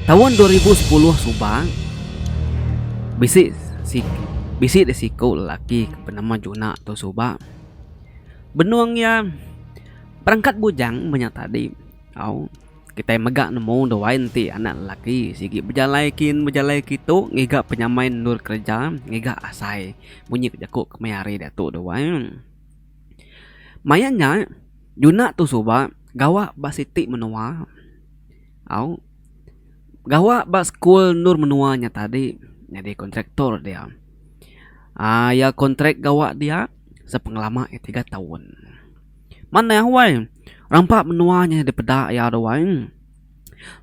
Tahun 2010 Subang, bisi si bisi desiko lelaki bernama Juna atau Subang. Benuangnya berangkat bujang banyak tadi. Au kita megak nemu doain ti anak lelaki sigi berjalan gitu ngiga penyamain nur kerja ngiga asai bunyi kejakuk kemari datuk doain. Mayanya Juna tu Subang gawa basiti menua. Au gawa bas school nur menuanya tadi jadi kontraktor dia. Ya kontrak gawa dia sepengalaman 3 tahun. Mana yang wai rampak menuanya di pedak ya doain.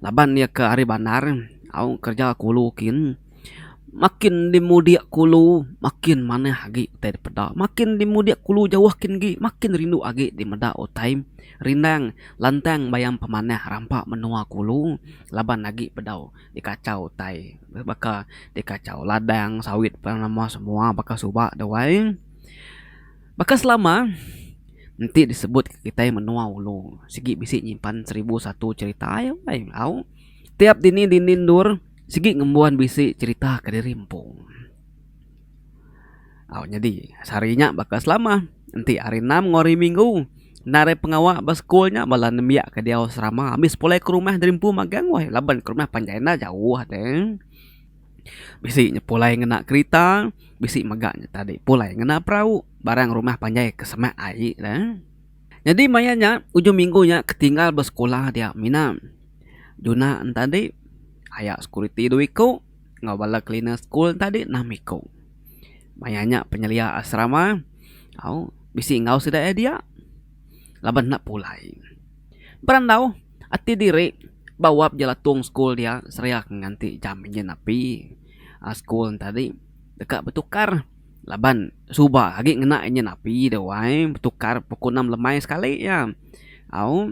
Laban dia ke hari bandar, au kerja kulukin. Makin dimudiak kulu, makin mana lagi utai di pedak. Makin dimudiak kulu jauh gi, makin rindu lagi di medak utai. Rindang, lantang bayam pemanah rampak menua kulu. Laban lagi pedau dikacau utai. Bakal dikacau ladang, sawit, nama semua bakal subak doain. Bakal selama nanti disebut kita yang menua ulu. Sigi bisi nyimpan 1001 cerita ayo au. Tiap dini dur sigi ngembuan bisi cerita ke dirimpung. Au jadi sarinya bakal selama nanti hari 6 ngori minggu. Nare pengawak baskulnya bala nemiak ke dia asrama habis pulai ke rumah dirimpung magang wah laban ke rumah panjaina jauh teh. Bisi pulai ngena kereta, bisi megaknya tadi pulai ngena perahu barang rumah panjai ke semak air dah. Jadi mayanya ujung minggunya ketinggal bersekolah dia mina. Juna tadi ayak security duiko ngabala cleaner school tadi namiko. Mayanya penyelia asrama au bisi ngau sudah dia. Laban nak pulai. Berandau ati diri bawa jalatung school dia seriak nganti jaminnya napi. School tadi dekat bertukar laban subah lagi ngena nya napi dewai bertukar pukul 6 lemai sekali ya. Au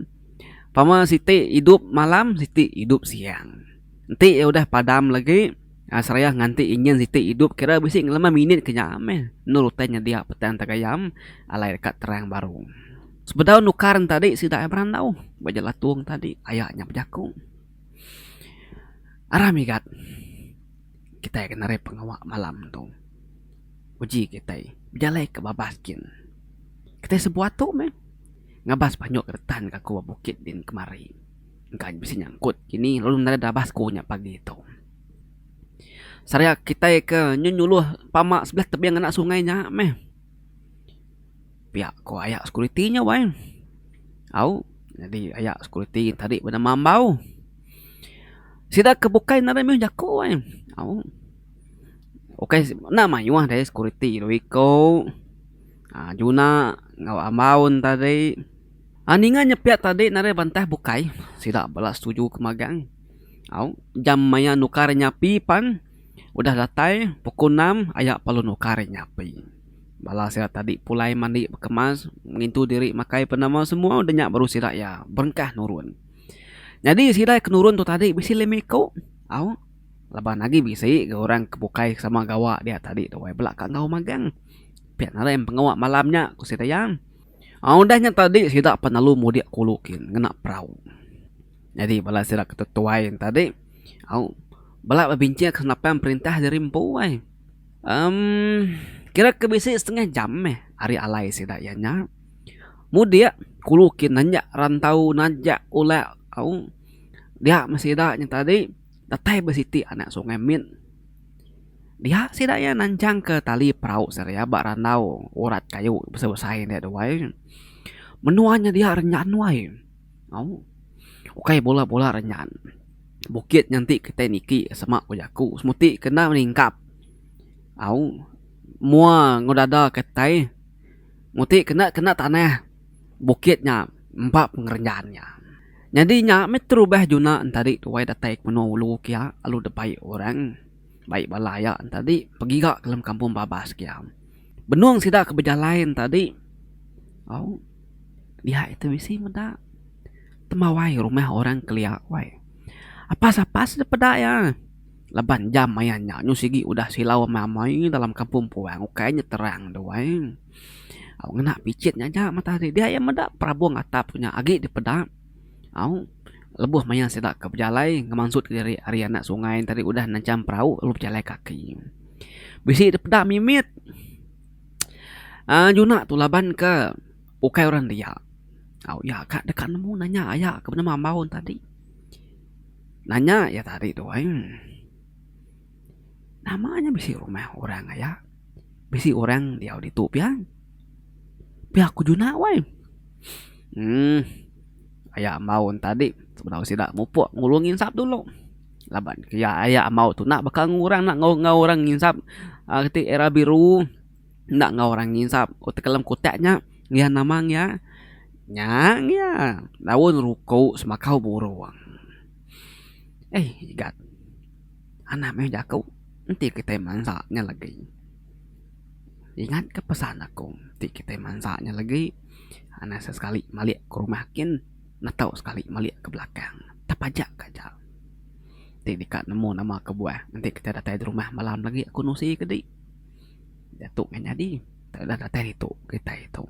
pama Siti hidup malam Siti hidup siang. Nanti ya udah padam lagi. Seraya nganti ingin Siti hidup kira bisi ngelama minit kenyame. Nurutannya dia petang tagayam alai dekat terang baru. Sebedau nukaran tadi sidak berandau bajalah tuang tadi ayahnya berjakung. Aramigat kita kena rep pengawak malam tu. Uji kita berjalan ke babaskin. Kita sebuah tu meh. Ngabas banyak keretan ke kuah bukit din kemari. Engkau bisa nyangkut. Kini lalu nada dabasku nya pagi itu. Saya kita ke nyunyuluh pamak sebelah tebiang anak sungainya meh. Pihak ko ayak security-nya wai. Au, jadi ayak security tadi bernama Mambau. Sida kebukai nada meh jaku wai. Au. Oke, nama yuah dari security Ruiko. Juna ngau amaun tadi. Aningan nyepiat tadi nare bantah bukai. Sida balas setuju kemagang. Au, jam maya nukar nyapi pan. Udah datai pukul 6 ayak palu nukar nyapi. Balas sida tadi pulai mandi kemas mengintu diri makai penama semua udah nyak baru sida ya berengkah nurun. Jadi sida kenurun tu tadi bisi lemiko. Au. Laban lagi bisi ke orang kebukai sama gawa dia tadi tu belakang ngau magang. Pian ada yang pengawak malamnya ku sida yang. Udahnya tadi sida penalu mudik kulukin ngena perahu. Jadi bala sida ketutuain tadi. Bala berbincang kenapa perintah dari empu wai. Kira ke bisi setengah jam hari alai sida yanya. Mudik kulukin nanya rantau najak ula au. Dia masih dah tadi datai besiti anak sungai min. Dia sidaya nancang ke tali perahu seraya bak randau urat kayu besar-besar dia doai. Menuanya dia renyan wai. Oke bola-bola renyan. Bukit nanti kita niki semak kujaku semuti kena meningkap. Mua ngodada ketai. Muti kena tanah. Bukitnya empat pengerjaannya. Jadi nya metrubah Juna tadi tuai datai menu ulu kia alu depai orang baik balaya tadi pergi gak ke dalam kampung babas kia. Benuang sida ke berjalan tadi. Dia itu bisi meda. Temawai rumah orang keliak wai. Apa-apa sepeda ya. Laban jam mayanya nyusigi udah silau mamai dalam kampung puang kayaknya terang doang. Ngena picitnya aja mata dia yang meda Prabu atap punya agi di peda. Lebuh maya sida ke berjalai ngemansut dari anak sungai tadi udah nancam perahu lu berjalai kaki. Bisi pedak mimit. Juna tu laban ke ukai orang dia. Ya kak dekat nemu nanya ayah ke mana mahun tadi. Nanya ya tadi tu namanya bisi rumah orang ayah. Bisi orang dia di tu pian. Pihak ku juna wai. Ayah mahun tadi sebenarnya tidak mupuk ngulungin sap dulu. Laban ya ayah mau tu nak bakal ngurang nak ngau orang nginsap ketik era biru nak ngau orang nginsap utek kelam kotaknya ya namanya nyang ya daun ruko semakau buruang gat anak meh jakau nanti kita mansaknya lagi ingat ke pesan aku nanti kita mansaknya lagi anak sesekali malik ke rumah kin nak tahu sekali malik ke belakang tapajak kaja nanti dekat nemu nama kebuah nanti kita datang di rumah malam lagi aku nusi kedi datuk kan jadi tak datang itu kita itu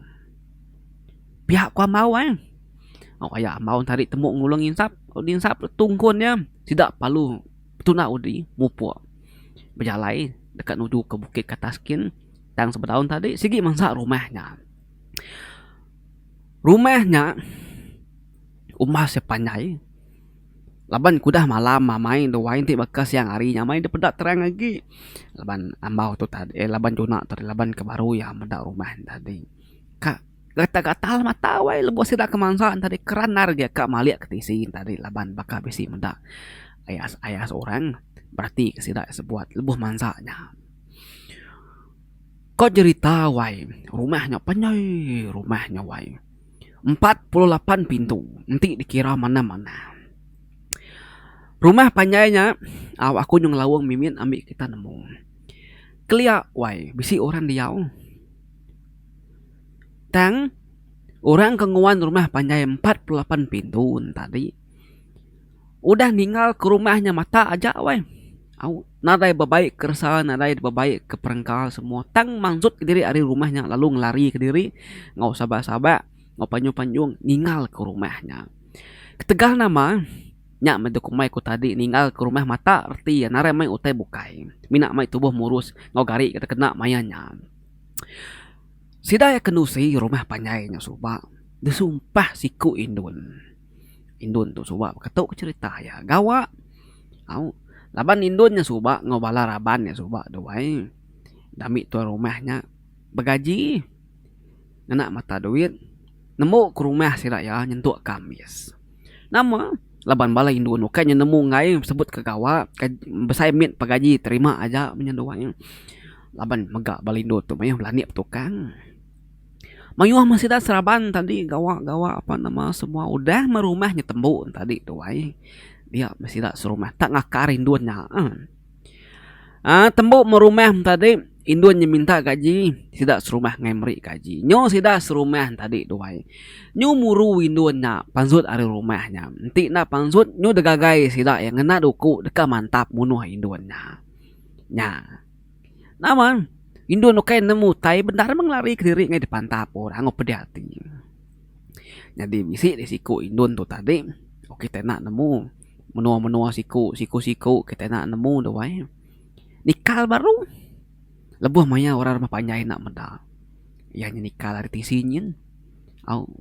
pihak ku mau ayah mau tadi temu ngulung insap tungkunnya tidak palu tuna udi mupu berjalai dekat nuju ke bukit Kataskin tang sebetahun tadi sigi mangsa rumahnya umah sepanyai laban kudah malam main doain ti bekas siang harinya main di pedak terang lagi laban ambau tu tadi laban juna tadi laban ke baru ya medak rumah tadi kak gatal mata wai lebih sida kemansaan tadi keranar dia kak maliak ketisin tadi laban bakal bisi medak ayah seorang berarti sida sebuat lebih mansanya kok cerita wai rumahnya wai 48 pintu nanti dikira mana-mana rumah panjainya aku nyung lawang mimin ambil kita nemu kelia wai bisi orang diau tang orang kenguan rumah panjai 48 pintu tadi udah ninggal ke rumahnya mata aja wai nadai babaik kersa nadai babaik ke perengkal semua tang maksud ke diri ari rumahnya lalu ngelari ke diri ngau sabak-sabak ngau panjung-panjung ninggal ke rumahnya ketegal nama nya meduk mai ku tadi ninggal ke rumah mata arti ya nare mai utai bukai mina mai tubuh murus ngau gari kita kena mayanya sida ya kenusi rumah panjainya suba disumpah siku indun tu suba ketuk cerita ya gawa laban indunnya suba ngau bala raban ya suba doai dami tu rumahnya begaji ngena mata duit nemu ke rumah sida ya nyentuk kamis nama laban bala indun kayaknya nemu ngai sebut ke gawa besai mit pagaji terima aja menyendoanya laban megak balindo tu mayuh laniap tukang mayuh masih dah seraban tadi gawa apa nama semua udah merumahnya tembuk tadi tu ai dia masih dah serumah tak ngakar indunnya tembuk merumah tadi indunnya minta gaji tidak serumah ngemri gaji nyo tidak serumah tadi doai nyo muru indunnya panzut ari rumahnya nanti na panzut nyo degagai sida yang ngena duku deka mantap munuh indunnya nya naman indun kay nemu tai bentar menglari ke diri ngai depan tapor anggo pedati jadi bisi disiku indun tu tadi oke tena nemu menua siku kita nak nemu doai nikal baru lebuh maya orang rumah panjai nak meda ya nikah dari tisinyin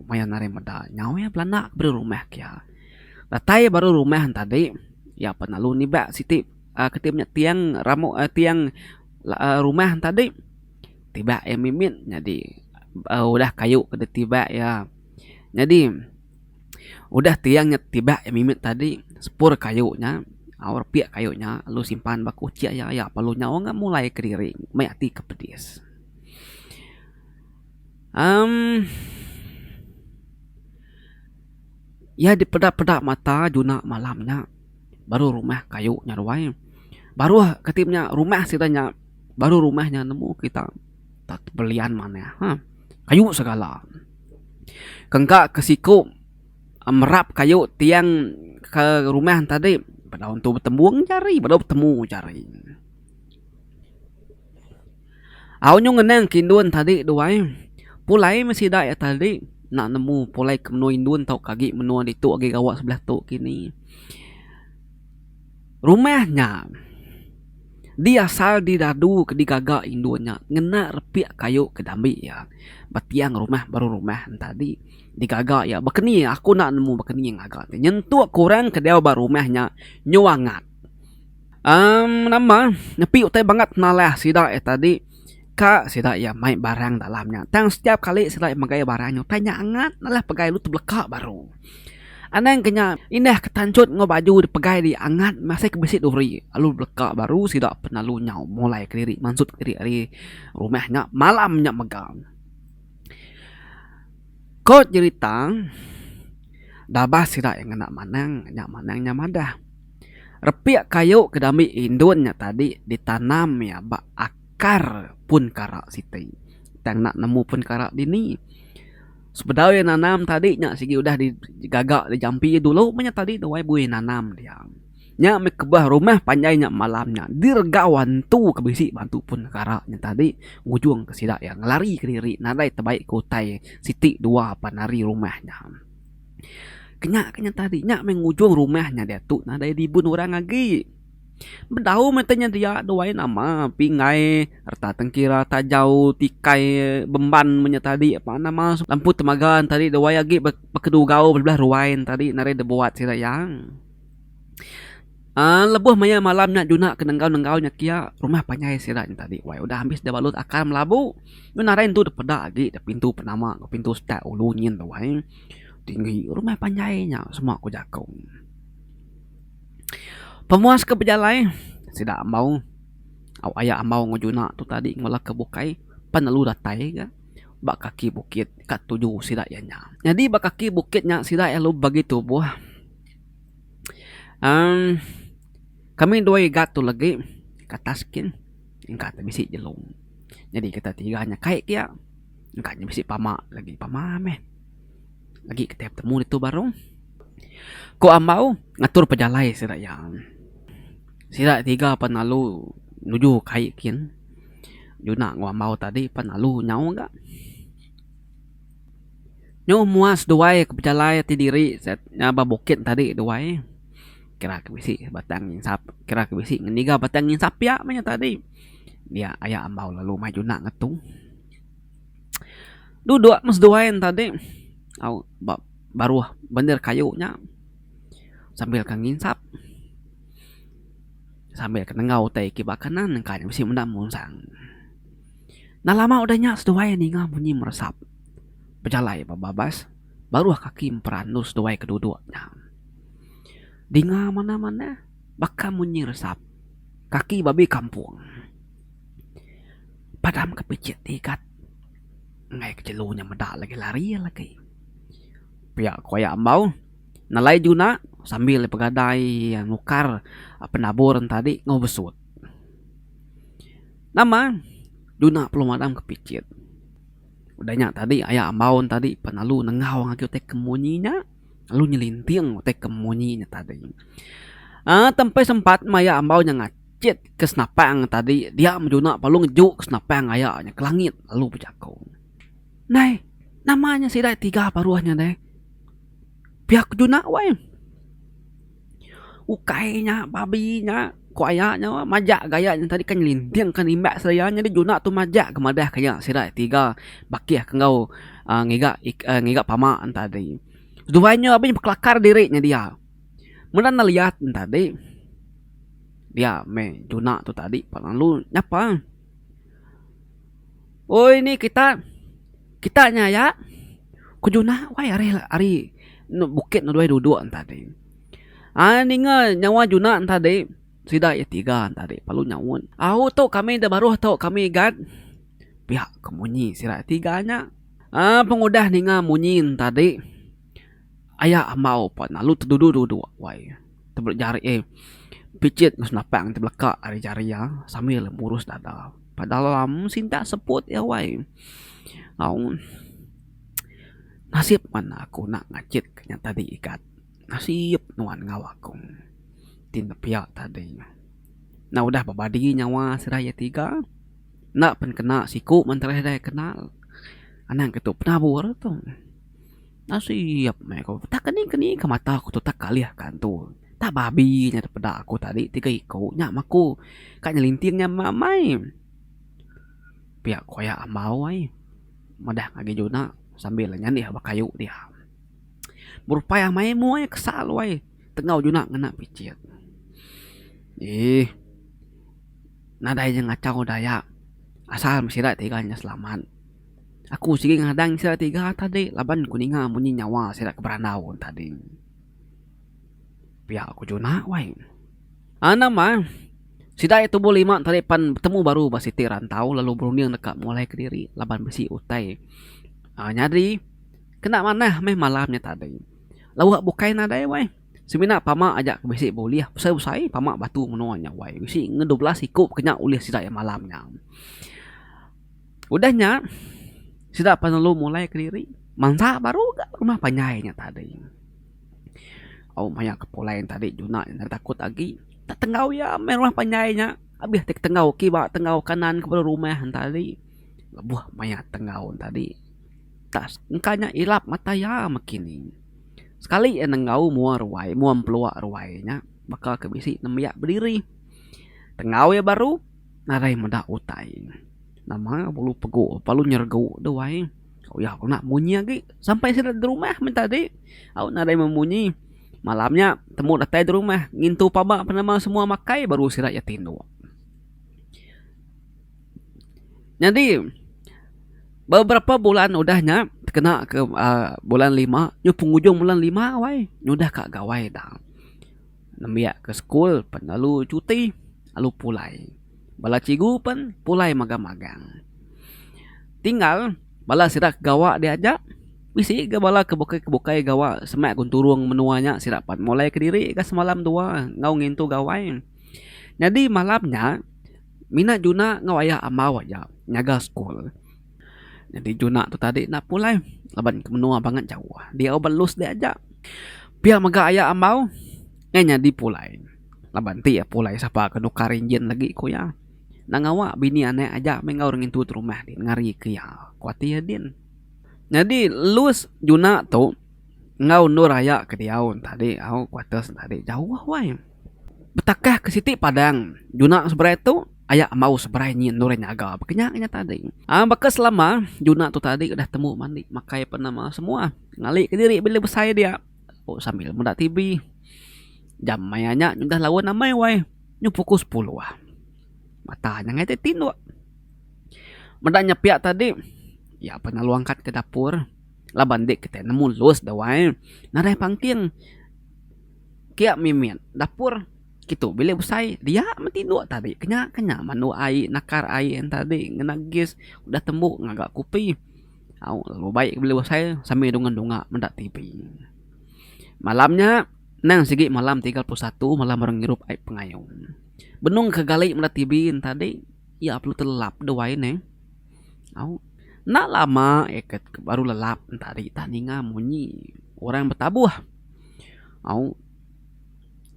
maya nare meda nyawa ya belana berumah kia datai baru rumah tadi ya penalu ni bak siti ketipnya tiang ramu tiang rumah tadi tiba mimin jadi udah kayu kede tiba ya jadi udah tiangnya tiba mimin tadi sepur kayunya awar piak kayunya lu simpan baku cia ya palu nyawa nggak mulai kering mayati kepedis ya di pedak mata juna malamnya baru rumah kayunya ruai baru ketipnya rumah sitanya baru rumahnya nemu kita tak belian mana kayu segala kengkak kesiku merap kayu tiang ke rumah tadi pada untuk bertembung cari pada bertemu cari nyung ngeneng kindun tadi doai pulai masih dak ya tadi nak nemu polai ke menua indun tau kaki menua di tu agi gawak sebelah tu kini. Rumahnya dia asal di dadu ke digagak indunnya ngena repiak kayu ke dambi ya. Batiang rumah baru rumah tadi digagak ya. Bakeni aku nak nemu bakeni yang agak nyentuh kurang ke dia baru rumahnya nyuangat. Nama nepi utai banget nalah sida tadi Kak sida ya main barang dalamnya. Tang setiap kali sida magai barangnya tanya angat nalah pegai lu tebleka baru. Anang kenya indah ketancut ngo baju dipegai di angat masih kebesit duri. Lalu beleka baru sida penalu nyau mulai ke diri mansut ke diri rumahnya malamnya megang. Kau cerita dabah sida yang nak manangnya madah. Repiak kayu kedami indunnya tadi ditanam ya bak akar pun karak siti. Tang nak nemu pun karak dini. Sebedau yang nanam tadi nya sigi udah digagak dijampi dulu punya tadi tuai bui nanam dia. Nya me kebah rumah panjainya malamnya. Dirgawan tu kebisi bantu pun karaknya tadi ngujung ke sidak yang lari ke diri nadai terbaik kutai siti dua panari rumahnya. Kenya tadi nya mengujung rumahnya dia tu nadai dibun orang lagi. Bedau metanya dia doain nama pingai harta tengkira tajau tikai bemban punya tadi apa nama lampu temagan tadi doai lagi bekedu gau belah ruain tadi nare de buat sira yang lebuh maya malamnya juna kenenggau-nengggaunya kia rumah panyai sira tadi wai udah habis dia balut akar melabu narain tu de peda lagi de pintu penama pintu stek ulu nyin doai tinggi rumah panyainya semua aku jakung. Pemuas ke berjalai tidak mau ayah mau ngejuna tu tadi ngolah ke bukai panalu datai kan bak kaki bukit kat tujuh sidak yanya. Jadi bak kaki bukitnya sidak ya lu bagi tubuh. Kami dua gat tu lagi kataskin ingkat bisi jelung. Jadi kita tiganya kayak kia ingkatnya bisi pama lagi pama meh. Lagi kita temu itu baru. Ko amau ngatur pejalai sidak yang. Sida tiga penalu nuju kai kin. Juna ngwa mau tadi penalu nyau enggak? Nyo muas duai kepejalai ti diri set nyaba bukit tadi duai. Kira kebisi batang insap, kira kebisi ngeniga batang insap ya manya tadi. Dia ayah ambau lalu maju nak ngetung. Duduk mas duain tadi. Au baru bener kayunya. Sambil kang insap. Sambil kenengau teh kibakanan nengkanya mesti mendak munsang. Nah lama udahnya seduai ninga bunyi meresap. Pejalai babas baru kaki memperanus seduai keduduknya. Dinga mana-mana bakal bunyi resap. Kaki babi kampung. Padam kepicit ikat. Ngai kecelunya medak lagi lari lagi. Pihak koyak ambau. Nalai juna sambil pegadai yang nukar penaburan tadi ngobesut. Nama juna belum madam kepicit. Udahnya tadi ayah ambaun tadi penalu nengau ngaki teh kemunyinya. Lalu nyelinting teh kemunyinya tadi. Tempai sempat maya ambau yang ngacit ke senapang tadi. Dia menjuna palu ngejuk ke senapang ayahnya ke langit. Lalu berjakau. Nah namanya sih dah tiga paruahnya deh. Pihak juna wai. Ukainya, babinya, kuayanya, majak gayanya tadi kan linting kan imbak sayanya di juna tu majak kemadah kaya sira tiga bakiah kengau ngiga pamaan tadi. Duanya abis berkelakar dirinya dia. Mudah lihat tadi. Dia me juna tu tadi lalu nyapa. Oh ini kitanya ya. Ku juna wai ari bukit no dua duduk tadi. Ninga nyawa juna tadi. Sida ya tiga tadi palu nyawun. Tahu kami dah baru tahu kami gad. Pihak kemunyi sira tiganya. Pengudah ninga munyin tadi. Ayah mau pa nalu terdudu wai. Tebel jari picit nusnapang tebelaka ari jari ya sambil murus dada. Padahal sinta seput ya wai. Nasib mana aku nak ngacit kenya tadi ikat. Nasib nuan ngawakung. Tinapia tadi. Nah udah babadi nyawa seraya tiga. Nak pen kena siku menterah dah kenal. Anang ketu penabur tu. Siap mereka. Tak keni ke mata aku tu tak kali kan tu. Tak babi nya daripada aku tadi 3 ikut nya maku. Kak nyelintirnya mamai. Pihak koya amau ai. Madah ngage juna sambil nyanyi habak kayu dia. Berupaya mai mu ai kesal wai. Tengau juna ngena picit. Nadai ngacau daya. Asal mesira tiganya selamat. Aku sige ngadang sira tiga tadi laban kuninga munyi nyawa sira keberanaun tadi. Pihak aku juna wai. Ana mah sida itu bu 5 tadi pan bertemu baru basiti rantau lalu berunding dekat mulai Kediri laban besi utai. Nyadi kena mana meh malamnya tadi. Lawak bukai nadai wai. Semina pama ajak ke besi boleh. Usai pama batu menuanya wai. Besi nge-12 ikut kena uliah sida ya malamnya. Udahnya sida panelu mulai Kediri. Mangsa baru gak rumah panyainya tadi. Maya kepulain tadi juna takut lagi. Tak tengau ya main rumah panyainya. Habis tak tengau kiba tengau kanan ke rumah tadi. Lebuh maya tengau tadi. Tas engkanya ilap mata ya makini. Sekali nengau mua ruai, mua peluak ruainya. Bakal ke bisi nemiak berdiri. Tengau ya baru narai medak utai. Nama bulu pegu, palu nyergau doai. Ya aku nak munyi lagi sampai sini di rumah minta tadi. Aku narai memunyi. Malamnya temu datang di rumah ngintu pabak penama semua makai baru sirat ya tindu. Jadi beberapa bulan udahnya kena ke bulan 5, nyu penghujung bulan 5 wai nyudah kak gawai dah. Nembiak ke school pen lalu cuti lalu pulai. Bala cigu pen pulai magang-magang. Tinggal bala sirat gawa diajak bisi ke bala kebukai gawa semak gunturung menuanya sirapan mulai Kediri ke semalam 2 ngau ngintu gawai. Jadi malamnya mina juna ngawaya amau aja nyaga school. Jadi juna tu tadi nak pulai laban ke menua banget jauh. Dia belus diajak. Pihak maga aya amau nganya dipulai. Laban ti ya pulai sapa ke nukarinjen lagi ko ya. Nangawa bini ane aja mengau ngintu rumah din ngari ke ya. Kuati ya din. Jadi lus juna tu ngau nur raya ke diaun tadi au kuates tadi jauh wai. Betakah ke Siti Padang. Juna seberai tu aya mau seberai nyin nur nyaga bekenyaknya tadi. Bekas lama juna tu tadi udah temu mandi makai penama semua. Ngali Kediri bila besaya dia. Sambil mendak TV. Jam mayanya nyudah lawan namai wai. Nyu pukul 10 wah. Matanya ngete tindu. Mendak nyepiak tadi. Ya pernah luangkat ke dapur. Laban dek kita nemu lus dawai. Narai pangking. Kia mimin dapur gitu bila usai dia mentindu tadi kenya manu ai nakar ai yang tadi ngenagis udah tembuk ngagak kupi. Lalu baik bila usai sambil dungan-dunga mendak TV. Malamnya nang sigi malam 31 malam orang ngirup ai pengayung. Benung kegali mendak TV tadi ya perlu telap dewai ne. Nak lama eket baru lelap tadi taninga munyi orang bertabuh.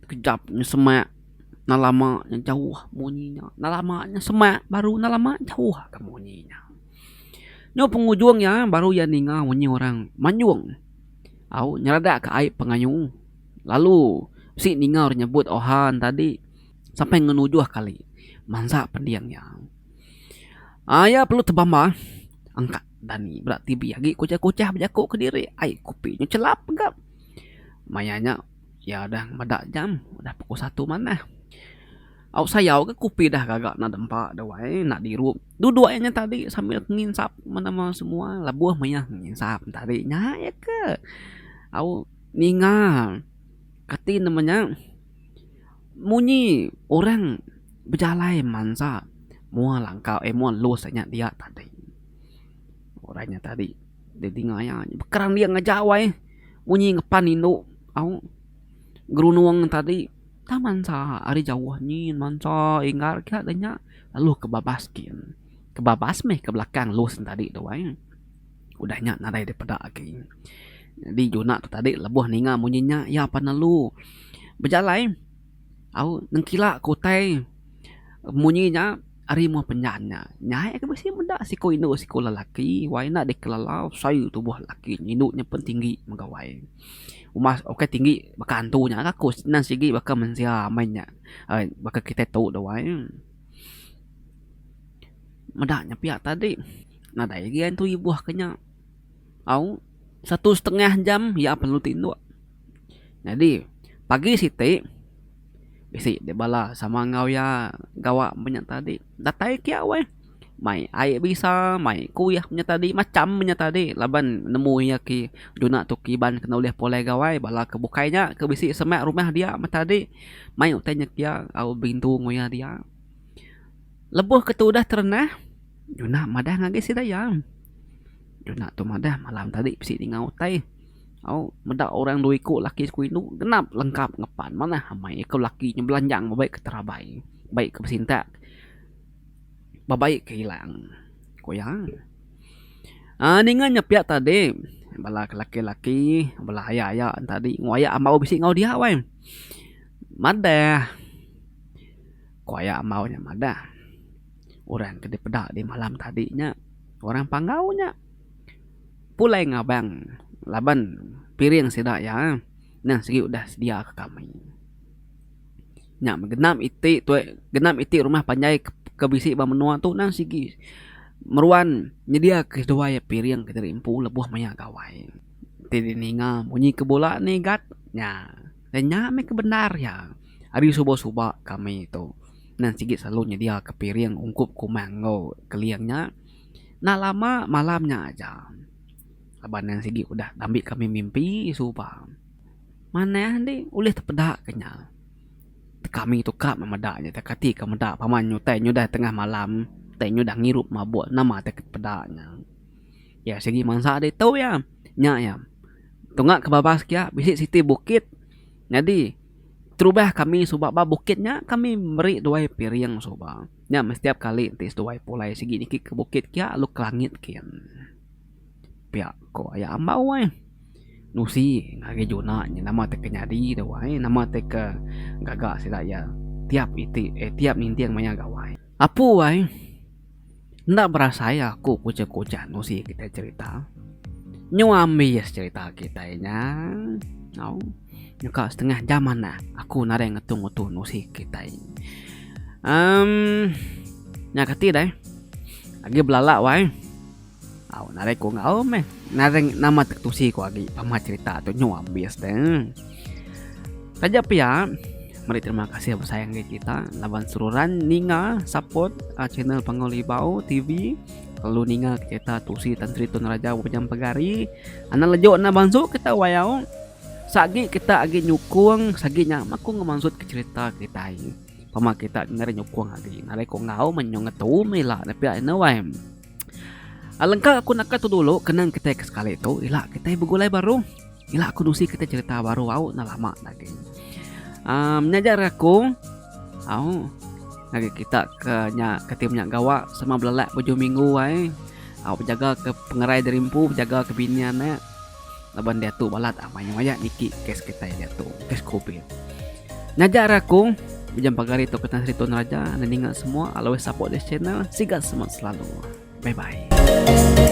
Kejapnya semak nalamanya jauh munyinya nalamanya semak baru nalama jauh ke munyinya nyo penghujungnya baru ya ninga munyi orang manjung nyerada ke air pengayung lalu si ninga orang nyebut ohan tadi sampai ngenujuh kali mansa pendiangnya ya perlu tebamba angkat dani berarti biagi kucah-kucah berjakuk ke diri ai kopi nyo celap enggak mayanya ya dah medak jam udah pukul 1 mana. Sayau ke kopi dah gagak nak dempak dah wai nak dirup. Dua-duanya tadi sambil nginsap mana semua labuh maya nginsap tadi nya ya ke. Ninga kati namanya munyi orang berjalai mansa mua langkau mua losanya dia tadi. Orangnya tadi dia tinggalnya bekerang dia ngejawai munyi ngepan induk gerunuang tadi taman sa ari jauh nyin manca ingar kia adanya lalu kebabaskin kebabas meh ke belakang lus tadi tu wai udahnya narai daripada lagi jadi juna tu tadi lebuh ninga munyinya ya panalu berjalai nengkila kutai munyinya ari mo penyanya nyai ke besi muda si ko inu si ko lalaki why na dekelalau sayu tubuh laki induknya pun tinggi megawai umas oke tinggi bakantunya kakus nan sigi baka mensia mainnya baka kita tahu dawai medaknya pihak tadi nah dai gian tu ibuah kenya au 1,5 jam ya perlu tinduk jadi pagi siti bisi de bala sama ngau ya gawa punya tadi datai kia we mai ai bisa mai kuyah punya tadi macam punya tadi laban nemu ya ki duna tu kiban kena oleh polai gawai bala kebukainya ke bisi semak rumah dia tadi mai utanya kia au bintu ngoya dia lebuh ketudah terenah Juna madah ngage si dayang Juna tu madah malam tadi bisi ngau tai au medak orang duiku laki kuinu genap lengkap ngepan mana hamai kau laki nyebelanjang baik ke terabai baik ke pesinta baik ke hilang koyang ningan nyepiak tadi bala laki-laki bala ayah tadi ngoyak mau bisi ngau dia wai madah koyak maunya madah orang gede pedak di malam tadinya orang panggaunya pulai ngabang laban piring sedak ya nah segi udah sedia ke kami nya genam iti rumah panjai ke bisi ba menua tu nang sigi meruan nyedia ke dua ya piring ke rimpu lebuh maya gawai tidi ninga bunyi ke bola ni gat nya dan nya me ke benar ya hari subuh-subuh kami itu nang sigi selalu nyedia ke piring ungkup kumango keliangnya nah lama malamnya aja laban yang sigi udah ambil kami mimpi supa mana andi ulih terpedak kenya kami tu kap memedaknya tekati kemedak paman nyutai nyudah tengah malam teh nyudah ngirup mabuk nama teh pedaknya ya segi mangsa de tahu ya nya ya tunggak ke babas kia bisik siti bukit jadi terubah kami subak ba bukitnya kami beri dua piring subak nya setiap kali tis dua pulai segi niki ke bukit kia lu ke langit kian pihak ko ya ambau ai nusi ngage juna nya nama teh kenyadi de wai nama teh ke gagak sida ya tiap tiap nintiang maya gawai apu wai ndak berasa ya aku kuca-kuca nusi kita cerita nyuami cerita kita nya au nyuka setengah jaman nah aku nare ngetung-ngetung nusi kita nyakati dai lagi belalak wai au nare ko ngau me nare nama tektusi ko agi pama cerita tu nyuambis deh saja pia mari terima kasih bersayang kita lawan sururan ninga support channel Pangolibau TV lalu ninga kita tusi tan Tritun Raja Wajang Pagari ana lejo na bansu kita wayau sagi kita agi nyukung sagi nya maku ngemaksud ke cerita kita pama kita ngare nyukung agi nare ko ngau menyongetu mela tapi ana wae alengka aku nak tu dulu kenang kita sekali itu ilah kita begulai baru ilah aku nusi kita cerita baru au na lama lagi nyajar aku au lagi kita ke timnya gawa sama belalak bojo minggu wae au jaga ke pengerai derimpu jaga ke biniannya laban dia tu balat maya niki kes kita dia tu kes kopi nyajar aku Wajang Pagari itu ketan Tritun Raja dan ingat semua always support this channel sigat semangat selalu bye bye